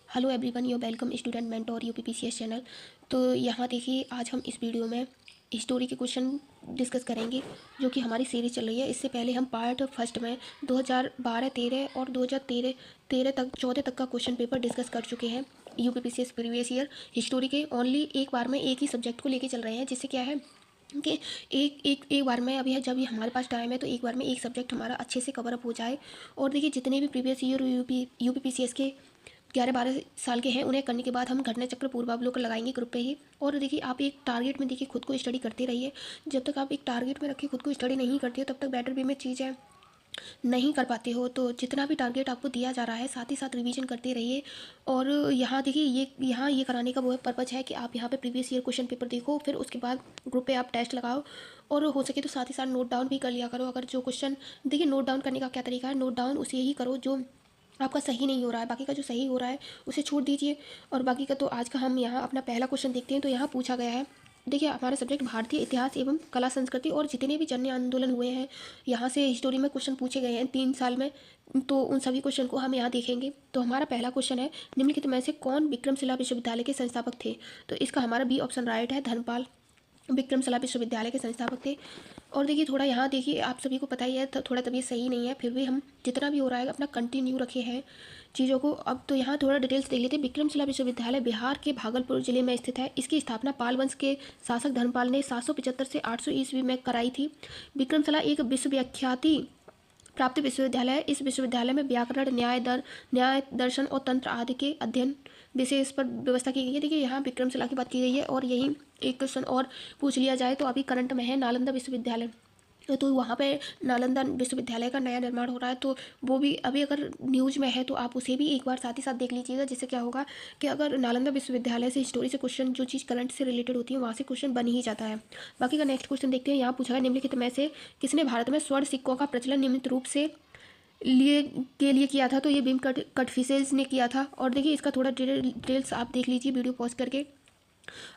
Hello everyone, you welcome student mentor UPPCS channel. तो यहाँ देखिए, आज हम इस वीडियो में हिस्टोरी के क्वेश्चन डिस्कस करेंगे जो कि हमारी सीरीज चल रही है। इससे पहले हम पार्ट फर्स्ट में 2012-13 और 2013 तक 14 तक का क्वेश्चन पेपर डिस्कस कर चुके हैं। यूपीपीसीएस प्रीवियस ईयर हिस्टोरी के ओनली एक बार में एक ही सब्जेक्ट को लेके चल रहे हैं, जिससे क्या है कि एक बार में अभी है, जब ये हमारे पास टाइम है तो एक बार में एक सब्जेक्ट हमारा अच्छे से कवर अप हो जाए। और देखिए, जितने भी प्रीवियस ईयर यूपीपीसीएस के 11-12 साल के हैं, उन्हें करने के बाद हम घटना चक्र पूर्वावलोकन लगाएंगे ग्रुप पे ही। और देखिए, आप एक टारगेट में देखिए खुद को स्टडी करते रहिए। जब तक आप एक टारगेट में रखे खुद को स्टडी नहीं करते हो, तब तक बेटर वे में चीज़ें नहीं कर पाते हो। तो जितना भी टारगेट आपको दिया जा रहा है, साथ ही साथ रिवीजन करते रहिए। और यहाँ देखिए, ये कराने का वो पर्पज़ है कि आप यहाँ पे प्रीवियस ईयर क्वेश्चन पेपर देखो, फिर उसके बाद ग्रुप पे आप टेस्ट लगाओ। और हो सके तो साथ ही साथ नोट डाउन भी कर लिया करो। अगर जो क्वेश्चन देखिए, नोट डाउन करने का क्या तरीका है, नोट डाउन उसे ही करो जो आपका सही नहीं हो रहा है, बाकी का जो सही हो रहा है उसे छोड़ दीजिए। और बाकी का तो आज का हम यहाँ अपना पहला क्वेश्चन देखते हैं। तो यहाँ पूछा गया है, देखिए हमारा सब्जेक्ट भारतीय इतिहास एवं कला संस्कृति, और जितने भी जन आंदोलन हुए हैं यहाँ से हिस्टोरी में क्वेश्चन पूछे गए हैं 3 साल में, तो उन सभी क्वेश्चन को हम यहाँ देखेंगे। तो हमारा पहला क्वेश्चन है, निम्नलिखित में से कौन विक्रमशिला विश्वविद्यालय के संस्थापक थे। तो इसका हमारा बी ऑप्शन राइट है, धर्मपाल विक्रमशिला विश्वविद्यालय के संस्थापक थे। और देखिए, थोड़ा यहाँ देखिए, आप सभी को पता ही है थोड़ा तबीयत सही नहीं है, फिर भी हम जितना भी हो रहा है अपना कंटिन्यू रखे हैं चीज़ों को। अब तो यहाँ थोड़ा डिटेल्स देख लेते हैं। विक्रमशिला विश्वविद्यालय बिहार के भागलपुर जिले में स्थित है। इसकी स्थापना पाल वंश के शासक धर्मपाल ने 775 से 800 ईस्वी में कराई थी। विक्रमशिला एक विश्वविख्याति प्राप्त विश्वविद्यालय है। इस विश्वविद्यालय में व्याकरण, न्याय दर्शन और तंत्र आदि के अध्ययन विशेष पर व्यवस्था की गई है। देखिए, यहाँ विक्रमशिला की बात की गई है। और यही एक क्वेश्चन और पूछ लिया जाए तो अभी करंट में है नालंदा विश्वविद्यालय। तो वहाँ पे नालंदा विश्वविद्यालय का नया निर्माण हो रहा है, तो वो भी अभी अगर न्यूज़ में है तो आप उसे भी एक बार साथ ही साथ देख लीजिएगा। जिससे क्या होगा कि अगर नालंदा विश्वविद्यालय से हिस्टोरी से क्वेश्चन, जो चीज़ करंट से रिलेटेड होती है, वहाँ से क्वेश्चन बन ही जाता है। बाकी का नेक्स्ट क्वेश्चन देखते हैं। यहाँ पूछा है, निम्नलिखित में से किसने भारत में स्वर्ण सिक्कों का प्रचलन नियमित रूप से लिए किया था। तो ये भीम कटफिसेज ने किया था। और देखिए, इसका थोड़ा डिटेल्स आप देख लीजिए वीडियो पॉज करके।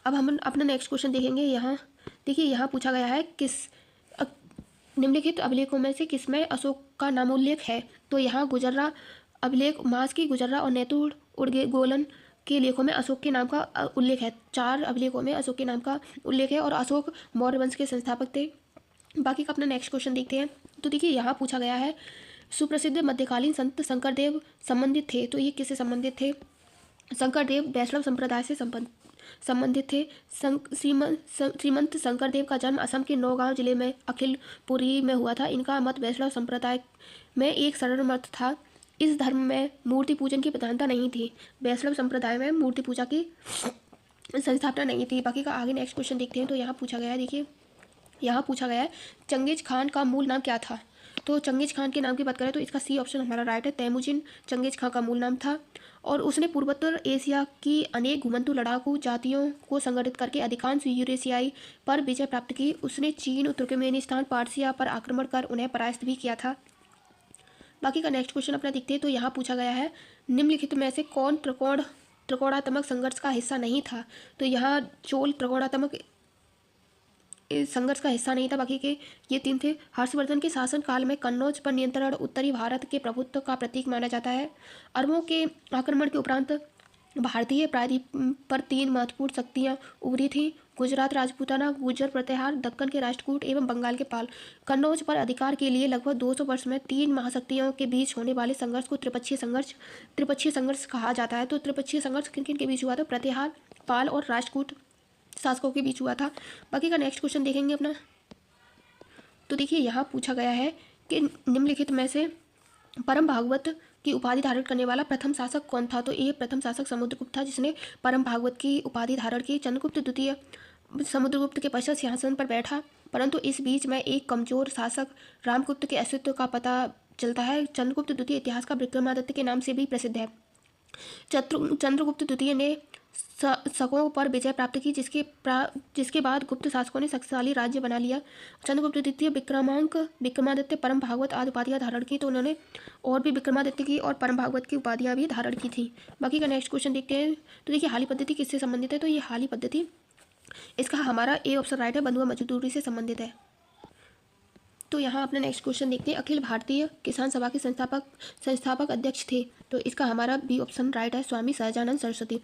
अब हम अपना नेक्स्ट क्वेश्चन देखेंगे। यहाँ देखिए, यहाँ पूछा गया है, निम्नलिखित अभिलेखों में से किसमें अशोक का नामोल्लेख है। तो यहाँ गुजर्रा अभिलेख, मास की गुजर्रा और नेतुर उड़गोलन के लेखों में अशोक के नाम का उल्लेख है। 4 अभिलेखों में अशोक के नाम का उल्लेख है और अशोक मौर्य वंश के संस्थापक थे। बाकी का अपना नेक्स्ट क्वेश्चन देखते हैं। तो देखिए, यहाँ पूछा गया है, सुप्रसिद्ध मध्यकालीन संत शंकरदेव संबंधित थे। तो ये किससे संबंधित थे। शंकरदेव वैष्णव संप्रदाय से संबंधित थे। श्रीमंत शंकरदेव का जन्म असम के नौगांव जिले में अखिलपुरी में हुआ था। इनका मत वैष्णव संप्रदाय में एक सरल मत था। इस धर्म में मूर्ति पूजन की प्रधानता नहीं थी। वैष्णव संप्रदाय में मूर्ति पूजा की संस्थापना नहीं थी। बाकी का आगे नेक्स्ट क्वेश्चन देखते हैं। तो यहाँ पूछा गया है, देखिए यहाँ पूछा गया है, चंगेज खान का मूल नाम क्या था। तो चंगेज खान के नाम की बात करें तो इसका सी ऑप्शन हमारा राइट है, तैमुजिन चंगेज खान का मूल नाम था। और उसने पूर्वोत्तर एशिया की अनेक घुमंतु लड़ाकू जातियों को संगठित करके अधिकांश यूरेशियाई पर विजय प्राप्त की। उसने चीन, तुर्कमेनिस्तान, पारसिया पर आक्रमण कर उन्हें परास्त भी किया था। बाकी का नेक्स्ट क्वेश्चन अपना देखते हैं। तो यहाँ पूछा गया है, निम्नलिखित में से कौन त्रिकोणात्मक संघर्ष का हिस्सा नहीं था। तो यहाँ चोल त्रिकोणात्मक संघर्ष का हिस्सा नहीं था। बाकी के ये 3 थे। हर्षवर्धन के शासन काल में कन्नौज पर नियंत्रण उत्तरी भारत के प्रभुत्व का प्रतीक माना जाता है। अरबों के आक्रमण के उपरांत भारतीय प्रायद्वीप पर 3 महत्वपूर्ण शक्तियाँ उभरी थीं, गुजरात राजपूताना, गुर्जर प्रतिहार, दक्कन के राष्ट्रकूट एवं बंगाल के पाल। कन्नौज पर अधिकार के लिए लगभग 200 वर्ष में 3 महाशक्तियों के बीच होने वाले संघर्ष को त्रिपक्षीय संघर्ष कहा जाता है। तो त्रिपक्षीय संघर्ष किन किन के बीच हुआ था, प्रतिहार, पाल और राष्ट्रकूट शासकों के बीच हुआ था। बाकी का नेक्स्ट क्वेश्चन देखेंगे अपना। तो देखिए, यहाँ पूछा गया है कि निम्नलिखित में से परम भागवत की उपाधि धारण करने वाला प्रथम शासक कौन था। तो ये प्रथम शासक समुद्रगुप्त था, जिसने परम भागवत की उपाधि धारण की। चंद्रगुप्त द्वितीय समुद्रगुप्त के पश्चात सिंहासन पर बैठा, परंतु इस बीच में एक कमजोर शासक रामगुप्त के अस्तित्व का पता चलता है। चंद्रगुप्त द्वितीय इतिहास का विक्रमादित्य के नाम से भी प्रसिद्ध है। चंद्रगुप्त द्वितीय ने शकों पर विजय प्राप्त की, जिसके बाद गुप्त शासकों ने शक्तिशाली राज्य बना लिया। चंद्रगुप्त द्वितीय विक्रमादित्य परम भागवत आदि उपाधियाँ धारण की। तो उन्होंने और भी विक्रमादित्य की और परम भागवत की उपाधियाँ भी धारण की थी। बाकी का नेक्स्ट क्वेश्चन देखते हैं। तो देखिए, हाली पद्धति किससे संबंधित है। तो ये हाली पद्धति, इसका हमारा ए ऑप्शन राइट है, बंधुआ मजदूरी से संबंधित है। तो यहाँ अपना नेक्स्ट क्वेश्चन देखते हैं। अखिल भारतीय किसान सभा के संस्थापक अध्यक्ष थे, तो इसका हमारा बी ऑप्शन राइट है, स्वामी सहजानंद सरस्वती।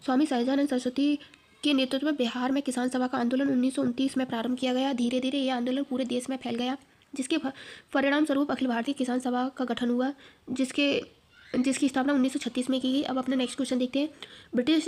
स्वामी सहजानंद सरस्वती के नेतृत्व में बिहार में किसान सभा का आंदोलन 1929 में प्रारंभ किया गया। धीरे धीरे यह आंदोलन पूरे देश में फैल गया, जिसके परिणाम स्वरूप अखिल भारतीय किसान सभा का गठन हुआ, जिसकी स्थापना 1936 में की गई। अब अपना नेक्स्ट क्वेश्चन देखते हैं।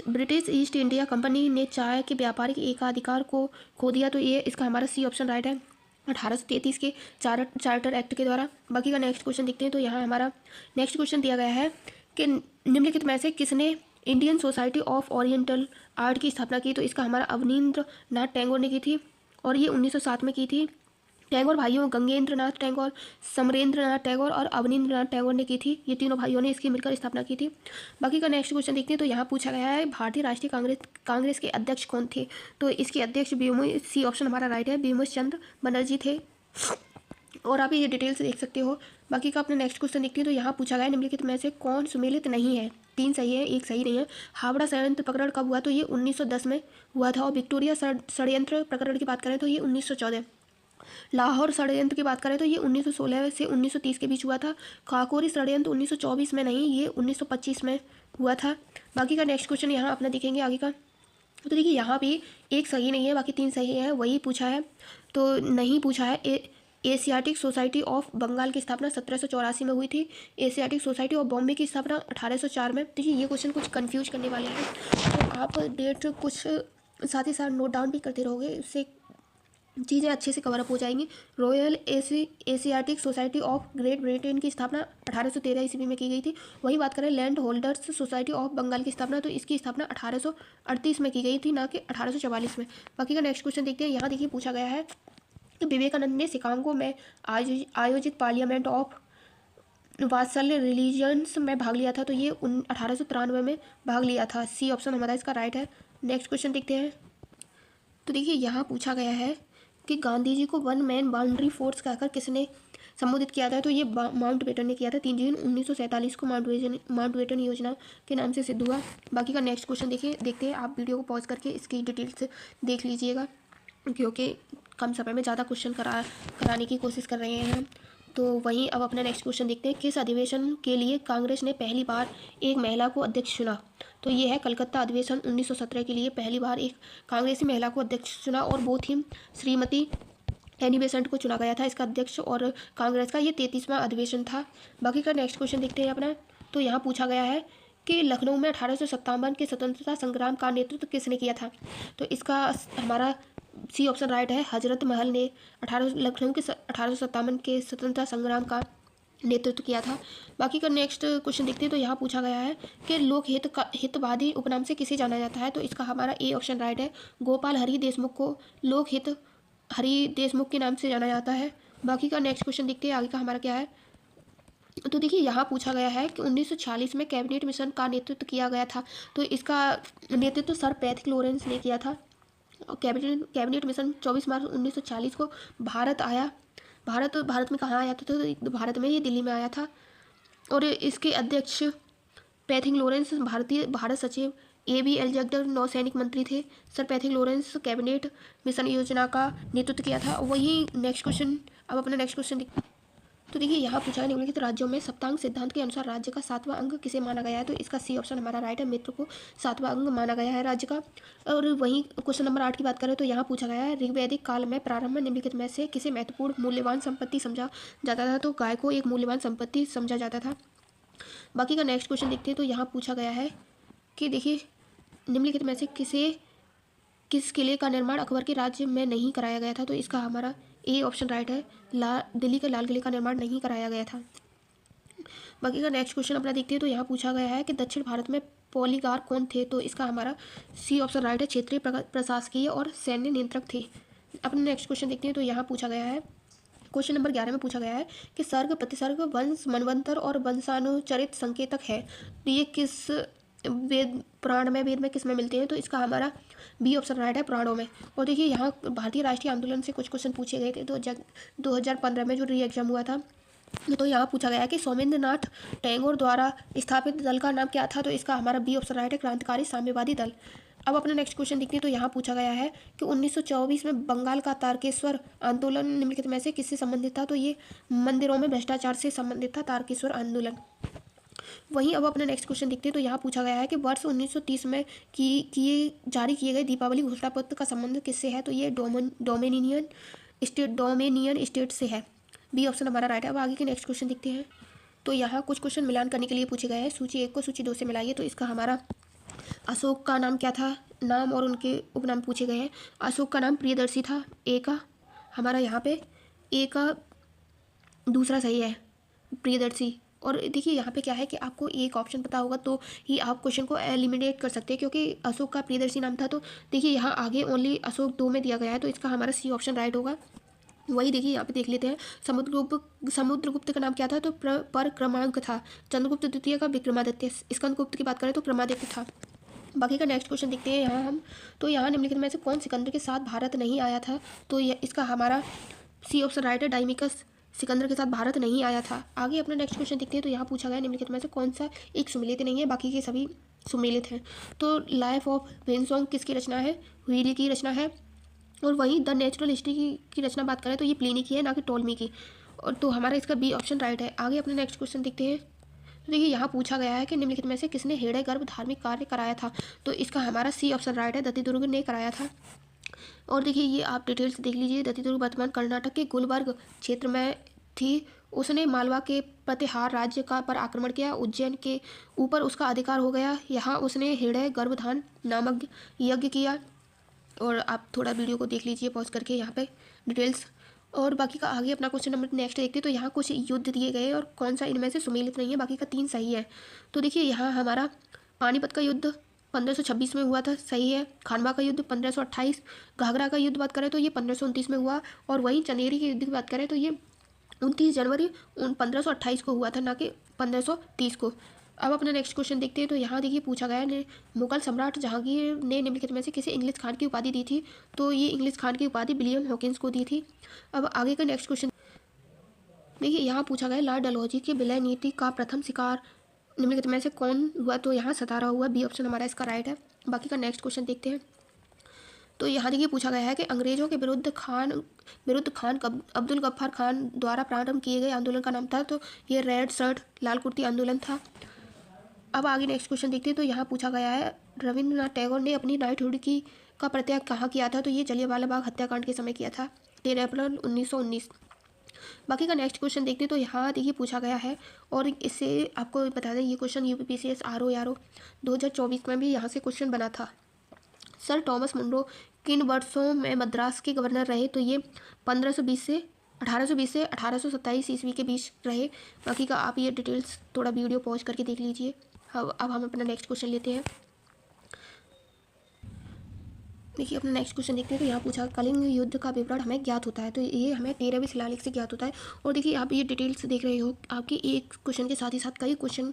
ब्रिटिश ईस्ट इंडिया कंपनी ने चाय के व्यापारिक एकाधिकार को खो दिया, तो ये इसका हमारा सी ऑप्शन राइट है, 1833 के चार्टर एक्ट के द्वारा। बाकी का नेक्स्ट क्वेश्चन देखते हैं। तो यहाँ हमारा नेक्स्ट क्वेश्चन दिया गया है कि निम्नलिखित में से किसने Indian society of oriental art की स्थापना की, तो इसका हमारा अवनींद्र नाथ टैगोर ने की थी, और ये 1907 में की थी। टैगोर भाइयों गंगेंद्र नाथ टैगोर, समरेंद्र नाथ टैगोर और अवनींद्र नाथ टैगोर ने की थी। ये तीनों भाइयों ने इसकी मिलकर स्थापना की थी। बाकी का नेक्स्ट क्वेश्चन देखते हैं। तो यहाँ पूछा गया है भारतीय राष्ट्रीय कांग्रेस के अध्यक्ष कौन थे, तो इसके अध्यक्ष सी ऑप्शन हमारा राइट है, भीमोश चंद्र बनर्जी थे, और आप ये डिटेल से देख सकते हो। बाकी का अपने नेक्स्ट क्वेश्चन देखते हैं। तो यहाँ पूछा गया है निम्नलिखित में से कौन सुमेलित नहीं है, 3 सही है, 1 सही नहीं है। हावड़ा षड्यंत्र प्रकरण कब हुआ, तो ये 1910 में हुआ था, और विक्टोरिया षड्यंत्र प्रकरण की बात करें तो ये 1914। लाहौर षड्यंत्र की बात करें तो ये 1916 से 1930 के बीच हुआ था। काकोरी षड्यंत्र 1924 में नहीं, ये 1925 में हुआ था। बाकी का नेक्स्ट क्वेश्चन यहाँ अपना देखेंगे आगे का। तो देखिए यहाँ भी 1 सही नहीं है, बाकी 3 सही है, वही पूछा है। तो नहीं पूछा है एशियाटिक सोसाइटी ऑफ बंगाल की स्थापना 1784 में हुई थी। एशियाटिक सोसाइटी ऑफ बॉम्बे की स्थापना 1804 में। देखिए ये क्वेश्चन कुछ कंफ्यूज करने वाले हैं, तो आप डेट कुछ साथ ही साथ नोट डाउन भी करते रहोगे, इससे चीज़ें अच्छे से कवर अप हो जाएंगी। Royal Asiatic society of great Britain की स्थापना 1813 ईस्वी में की गई थी। वही बात करें land holders society of Bengal की स्थापना, तो इसकी स्थापना 1838 में की गई थी, ना कि 1844 में। बाकी का नेक्स्ट क्वेश्चन देखते हैं। यहाँ देखिए पूछा गया है कि विवेकानंद ने शिकागो में आयोजित पार्लियामेंट ऑफ वात्सल्य रिलीजन्स में भाग लिया था, तो ये 1893 में भाग लिया था। सी ऑप्शन हमारा इसका राइट है। नेक्स्ट क्वेश्चन देखते हैं। तो देखिए यहाँ पूछा गया है कि गांधी जी को 1 मैन बाउंड्री फोर्स कहकर किसने संबोधित किया था, तो ये माउंटबेटन ने किया था। 3 जून 1947 को माउंटबेटन योजना के नाम से सिद्ध हुआ। बाकी का नेक्स्ट क्वेश्चन देखते हैं। आप वीडियो को पॉज करके इसकी डिटेल्स देख लीजिएगा, क्योंकि कम समय में ज़्यादा क्वेश्चन कराने की कोशिश कर रहे हैं हम। तो वहीं अब अपना नेक्स्ट क्वेश्चन देखते हैं। किस अधिवेशन के लिए कांग्रेस ने पहली बार एक महिला को अध्यक्ष चुना, तो ये है कलकत्ता अधिवेशन 1917 के लिए पहली बार एक कांग्रेसी महिला को अध्यक्ष चुना, और वो थी श्रीमती एनी बेसेंट को चुना गया था इसका अध्यक्ष, और कांग्रेस का ये 33वां अधिवेशन था। बाकी का नेक्स्ट क्वेश्चन देखते हैं अपना। तो यहाँ पूछा गया है कि लखनऊ में 1857 के स्वतंत्रता संग्राम का नेतृत्व किसने किया था, तो इसका हमारा सी ऑप्शन राइट है, हजरत महल ने लखनऊ के 1857 के स्वतंत्रता संग्राम का नेतृत्व किया था। बाकी का नेक्स्ट क्वेश्चन देखते हैं। तो यहाँ पूछा गया है कि लोक हितवादी उपनाम से किसे जाना जाता है, तो इसका हमारा ए ऑप्शन राइट है, गोपाल हरि देशमुख को लोक हित हरि देशमुख के नाम से जाना जाता है। बाकी का नेक्स्ट क्वेश्चन देखते हैं आगे का हमारा क्या है। तो देखिए यहाँ पूछा गया है कि 1946 में कैबिनेट मिशन का नेतृत्व किया गया था, तो इसका नेतृत्व सर पैथिक लॉरेंस ने किया था। कैबिनेट मिशन 24 मार्च 1940 को भारत में कहाँ आया था, तो भारत में, ये दिल्ली में आया था, और इसके अध्यक्ष पैथिक लॉरेंस भारत सचिव AB अलेक्जेंडर नौसैनिक मंत्री थे। Sir Pethick Lawrence cabinet mission योजना का नेतृत्व किया था। वही नेक्स्ट क्वेश्चन, अब अपना नेक्स्ट क्वेश्चन तो देखिए यहाँ पूछा निम्नलिखित राज्यों में सप्तांग सिद्धांत के अनुसार राज्य का 7वां अंग किसे माना गया है, तो इसका सी ऑप्शन हमारा राइट है, मित्र को 7वां अंग माना गया है राज्य का। और वहीं क्वेश्चन नंबर 8 की बात करें तो यहाँ पूछा गया है ऋग्वैदिक काल में प्रारंभ में निम्नलिखित में से किसे महत्वपूर्ण मूल्यवान संपत्ति समझा जाता था, तो गाय को एक मूल्यवान संपत्ति समझा जाता था। बाकी का नेक्स्ट क्वेश्चन देखते हैं। तो यहाँ पूछा गया है कि देखिए निम्नलिखित में से किस किले का निर्माण अकबर के राज्य में नहीं कराया गया था, तो इसका हमारा ए ऑप्शन राइट है, दिल्ली के लाल किले का निर्माण नहीं कराया गया था। बाकी का नेक्स्ट क्वेश्चन अपना देखते हैं। तो यहाँ पूछा गया है कि दक्षिण भारत में पॉलीगार कौन थे, तो इसका हमारा सी ऑप्शन राइट है, क्षेत्रीय प्रशासकीय और सैन्य नियंत्रक थे। अपना नेक्स्ट क्वेश्चन देखते हैं। तो यहाँ पूछा गया है क्वेश्चन नंबर 11 में पूछा गया है कि सर्ग प्रतिसर्ग वंश मनवंतर और वंशानुचरित संकेतक है, तो ये किस वेद में किस में मिलते हैं, तो इसका हमारा बी ऑप्शन राइट है, पुराणों में। और देखिए यहाँ भारतीय राष्ट्रीय आंदोलन से कुछ क्वेश्चन पूछे गए थे, तो 2015 में जो री एग्जाम हुआ था, तो यहाँ पूछा गया कि सोमेंद्र नाथ टैगोर द्वारा स्थापित दल का नाम क्या था, तो इसका हमारा बी ऑप्शन राइट है, क्रांतिकारी साम्यवादी दल। अब अपना नेक्स्ट क्वेश्चन देखते हैं। तो यहाँ पूछा गया है कि 1924 में बंगाल का तारकेश्वर आंदोलन निम्नलिखित में से किससे संबंधित था? तो ये मंदिरों में भ्रष्टाचार से संबंधित था तारकेश्वर आंदोलन। वहीं अब अपना नेक्स्ट क्वेश्चन देखते हैं। तो यहाँ पूछा गया है कि वर्ष 1930 में जारी किए गए दीपावली घोषणा पत्र का संबंध किससे है? तो ये डोमिनियन स्टेट से है। बी ऑप्शन हमारा राइट है। अब आगे के नेक्स्ट क्वेश्चन देखते हैं। तो यहाँ कुछ क्वेश्चन मिलान करने के लिए पूछे गए हैं। सूची 1 को सूची 2 से मिलाइए। तो इसका हमारा अशोक का नाम क्या था? नाम और उनके उपनाम पूछे गए हैं। अशोक का नाम प्रियदर्शी था। ए का हमारा यहाँ पे ए का दूसरा सही है, प्रियदर्शी। और देखिए यहाँ पे क्या है कि आपको एक ऑप्शन पता होगा तो ही आप क्वेश्चन को एलिमिनेट कर सकते हैं, क्योंकि अशोक का प्रियदर्शी नाम था। तो देखिए यहाँ आगे ओनली अशोक 2 में दिया गया है, तो इसका हमारा सी ऑप्शन राइट होगा। वही देखिए यहाँ पे देख लेते हैं। समुद्रगुप्त का नाम क्या था? तो पर क्रमांक था। चंद्रगुप्त द्वितीय का विक्रमादित्य। स्कंदगुप्त की बात करें तो क्रमादित्य था। बाकी का नेक्स्ट क्वेश्चन देखते हैं यहाँ हम। तो यहाँ निम्नलिखित में से कौन सिकंदर के साथ भारत नहीं आया था? तो इसका हमारा सी ऑप्शन राइट है। डायमिकस सिकंदर के साथ भारत नहीं आया था। आगे अपना नेक्स्ट क्वेश्चन देखते हैं। तो यहाँ पूछा गया निम्नलिखित में से कौन सा एक सुमेलित नहीं है, बाकी के सभी सुमेलित हैं। तो लाइफ ऑफ वेनसोंग किसकी रचना है? व्हीली की रचना है। और वहीं द नेचुरल हिस्ट्री की रचना बात करें तो ये प्लिनी की है, ना कि टोलमी की। और तो हमारा इसका बी ऑप्शन राइट है। आगे अपने नेक्स्ट क्वेश्चन देखते हैं। तो देखिए यहाँ पूछा गया है कि निम्नलिखित में से किसने हृदय गर्भ धार्मिक कार्य कराया था? तो इसका हमारा सी ऑप्शन राइट है। दत्ती दुर्ग ने कराया था। और देखिए ये आप डिटेल्स देख लीजिए। दत्ती दुर्ग वर्तमान कर्नाटक के गुलबर्ग क्षेत्र में थी। उसने मालवा के प्रतिहार राज्य का पर आक्रमण किया। उज्जैन के ऊपर उसका अधिकार हो गया। यहाँ उसने हृदय गर्भधान नामक यज्ञ किया। और आप थोड़ा वीडियो को देख लीजिए पॉज करके यहाँ पे डिटेल्स। और बाकी का आगे अपना क्वेश्चन नंबर नेक्स्ट देखते हैं। तो यहाँ कुछ युद्ध दिए गए और कौन सा इनमें से सुमेलित नहीं है, बाकी का 3 सही है। तो देखिए यहाँ हमारा पानीपत का युद्ध 1526 में हुआ था, सही है। खानवा का युद्ध 1528। घाघरा का युद्ध बात करें तो ये 1529 में हुआ। और वहीं चंदेरी के युद्ध की बात करें तो ये 29 जनवरी 1528 को हुआ था, ना कि 1530 को। अब अपना नेक्स्ट क्वेश्चन देखते हैं। तो यहाँ देखिए पूछा गया है मुगल सम्राट जहांगीर ने निम्नलिखित में से किसे इंग्लिश खान की उपाधि दी थी? तो ये इंग्लिश खान की उपाधि विलियम हॉकिंस को दी थी। अब आगे का नेक्स्ट क्वेश्चन देखिए। यहाँ पूछा गया लॉर्ड डलहौजी की विलय नीति का प्रथम शिकार निम्नलिखित में से कौन हुआ? तो यहाँ सतारा हुआ। बी ऑप्शन हमारा इसका राइट है। बाकी का नेक्स्ट क्वेश्चन देखते हैं। तो यहाँ देखिए पूछा गया है कि अंग्रेजों के विरुद्ध खान अब्दुल गफ्फार खान द्वारा प्रारंभ किए गए आंदोलन का नाम था। तो ये रेड शर्ट लाल कुर्ती आंदोलन था। अब आगे नेक्स्ट क्वेश्चन देखते हैं। तो यहाँ पूछा गया है रविंद्रनाथ टैगोर ने अपनी नाइटहुड का प्रत्याग कहाँ किया था? तो ये जलियांवाला बाग हत्याकांड के समय किया था, 13 अप्रैल 1919। बाकी का नेक्स्ट क्वेश्चन देखते हैं। तो यहाँ देखिए पूछा गया है और इससे आपको बता दें ये क्वेश्चन यूपीपीसीएस आरओ 2024 में भी यहाँ से क्वेश्चन बना था। सर थॉमस मुनरो किन वर्षों में मद्रास के गवर्नर रहे? तो ये 1820 से 1827 ईस्वी के बीच रहे। बाकी का आप ये डिटेल्स थोड़ा वीडियो पॉज करके देख लीजिए। अब हम अपना नेक्स्ट क्वेश्चन लेते हैं। देखिए अपना नेक्स्ट क्वेश्चन देखते हैं। तो यहाँ पूछा कलिंग युद्ध का विवरण हमें ज्ञात होता है। तो ये हमें 13वें शिलालेख से ज्ञात होता है। और देखिए आप ये डिटेल्स देख रहे हो, आपके एक क्वेश्चन के साथ ही साथ कई क्वेश्चन,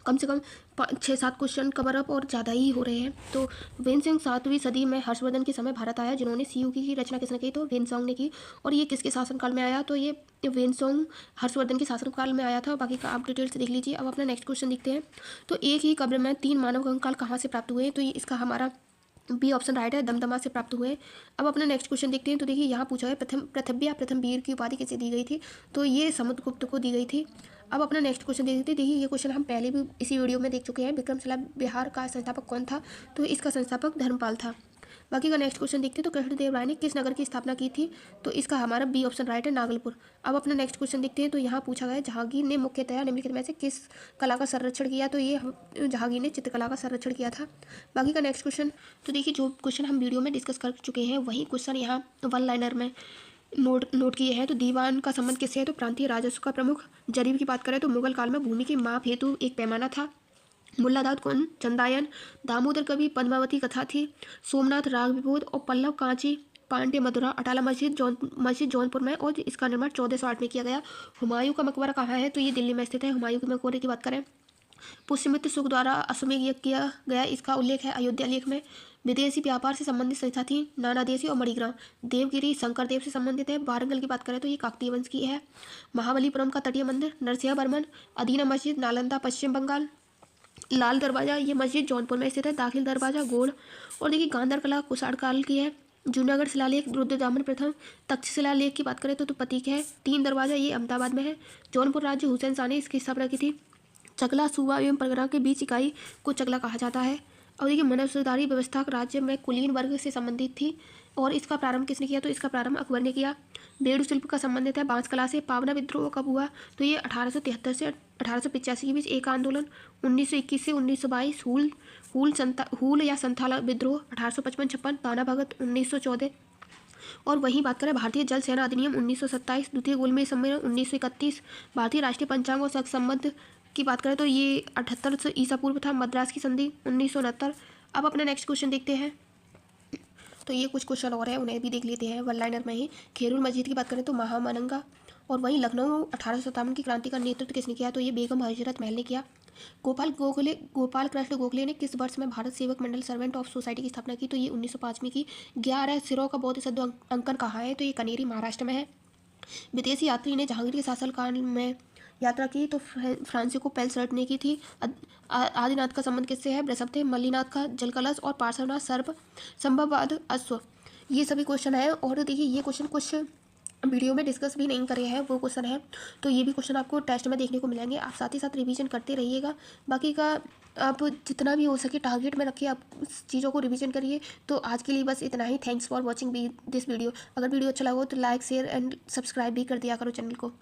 कम से कम 6-7 क्वेश्चन कवर अप और ज़्यादा ही हो रहे हैं। तो वेनसिंग 7वीं सदी में हर्षवर्धन के समय भारत आया, जिन्होंने सीयूकी की रचना किसने की? तो वेनसोंग ने की। और ये किसके शासनकाल में आया? तो ये वेनसोंग हर्षवर्धन के शासनकाल में आया था। बाकी का आप डिटेल्स देख लीजिए। अब अपना नेक्स्ट क्वेश्चन देखते हैं। तो एक ही कब्र में 3 मानव कंकाल कहाँ से प्राप्त हुए? तो ये इसका हमारा बी ऑप्शन राइट है। दमदमा से प्राप्त हुए। अब अपना नेक्स्ट क्वेश्चन देखते हैं। तो देखिए यहाँ पूछा है प्रथम वीर की उपाधि किसे दी गई थी? तो ये समुद्रगुप्त को दी गई थी। अब अपना नेक्स्ट क्वेश्चन देखते हैं। देखिए ये क्वेश्चन हम पहले भी इसी वीडियो में देख चुके हैं। विक्रमशिला बिहार का संस्थापक कौन था? तो इसका संस्थापक धर्मपाल था। बाकी का नेक्स्ट क्वेश्चन देखते हैं। तो कृष्णदेव राय ने किस नगर की स्थापना की थी? तो इसका हमारा बी ऑप्शन राइट है, नागलपुर। अब अपना नेक्स्ट क्वेश्चन देखते हैं। तो यहाँ पूछा गया जहांगीर ने मुख्यतया निम्नलिखित में से किस कला का संरक्षण किया? तो ये जहांगीर ने चित्रकला का संरक्षण किया था। बाकी का नेक्स्ट क्वेश्चन, तो देखिए जो क्वेश्चन हम वीडियो में डिस्कस कर चुके हैं वही क्वेश्चन यहाँ 1 लाइनर में नोट किए हैं। तो दीवान का संबंध किससे है? तो प्रांतीय राजस्व का प्रमुख। जरीब की बात करें तो मुगल काल में भूमि की माप हेतु एक पैमाना था। मुल्ला दाऊद कौन? चंदायन। दामोदर कवि पद्मावती कथा थी। सोमनाथ राग विबोध। और पल्लव कांची पांड्य मथुरा अटाला मस्जिद जौनपुर में, और इसका निर्माण 1408 में किया गया। हुमायूं का मकबरा कहाँ है? तो ये दिल्ली में स्थित है। हुमायूं के मकबरे की बात करें, पुष्यमित्र शुक द्वारा अश्वमेध यज्ञ किया गया, इसका उल्लेख है अयोध्या लेख में। विदेशी व्यापार से संबंधित संस्था थी नानादेशी और मणिग्राम। देवगिरी शंकरदेव से संबंधित है। वारंगल की बात करें तो ये काकतीय वंश की है। महाबलीपुरम का तटीय मंदिर नरसिंह वर्मन। अदीना मस्जिद नालंदा पश्चिम बंगाल। लाल दरवाज़ा, ये मस्जिद जौनपुर में स्थित है। दाखिल दरवाज़ा गोल। और देखिए गांधार कला कुषाण काल की है। जूनागढ़ शिलालेख रुद्रदामन प्रथम। तख्त शिलालेख की बात करें तो प्रतीक है। तीन दरवाज़ा, ये अहमदाबाद में है। जौनपुर राज्य हुसैन शाह ने इसकी स्थापना की थी। चकला सूबा एवं परगना के बीच इकाई को चकला कहा जाता है। और देखिए मनसबदारी व्यवस्था राज्य में कुलीन वर्ग से संबंधित थी। और इसका प्रारंभ किसने किया? तो इसका प्रारंभ अकबर ने किया। बेड़ू शिल्प का संबंधित है बांस कला से। पावना विद्रोह कब हुआ? तो ये 1873 से 1885 के बीच एक आंदोलन। 1921 से 1922 हूल या संथाल विद्रोह 1855-56। पाना भगत 1914। और वहीं बात करें भारतीय जल सेना अधिनियम 1927। द्वितीय गोलमेज सम्मेलन 1931। भारतीय राष्ट्रीय पंचांग और संबंध की बात करें तो ये 78 ईसा पूर्व था। मद्रास की संधि 1969। अब अपना नेक्स्ट क्वेश्चन देखते हैं। तो ये कुछ क्वेश्चन और है, उन्हें भी देख लेते हैं वन लाइनर में ही। खेरुल मस्जिद की बात करें तो महामनंगा। और वहीं लखनऊ 1857 की क्रांति का नेतृत्व किसने किया? तो ये बेगम हजरत महल ने किया। गोपाल कृष्ण गोखले ने किस वर्ष में भारत सेवक मंडल सर्वेंट ऑफ सोसाइटी की स्थापना की? तो ये 1905 में की। 11 सिरों का बौद्ध सद्दो अंकन कहाँ है? तो ये कनेरी महाराष्ट्र में है। विदेशी यात्री ने जहांगीर के शासनकाल में यात्रा की तो फ्रांसिको पेल्सर्ट ने की थी। आदिनाथ का संबंध किससे है? वृषभ थे। मल्लीनाथ का जल कलश। और पार्श्वनाथ संभववाद अश्व। ये सभी क्वेश्चन है। और देखिए ये क्वेश्चन कुछ वीडियो में डिस्कस भी नहीं करे हैं, वो क्वेश्चन है। तो ये भी क्वेश्चन आपको टेस्ट में देखने को मिलेंगे। आप साथ ही साथ रिवीजन करते रहिएगा। बाकी का आप जितना भी हो सके टारगेट में रखिए, आप चीज़ों को रिवीजन करिए। तो आज के लिए बस इतना ही। Thanks for watching this video. अगर वीडियो अच्छा लगा हो तो लाइक शेयर एंड सब्सक्राइब भी कर दिया करो चैनल को।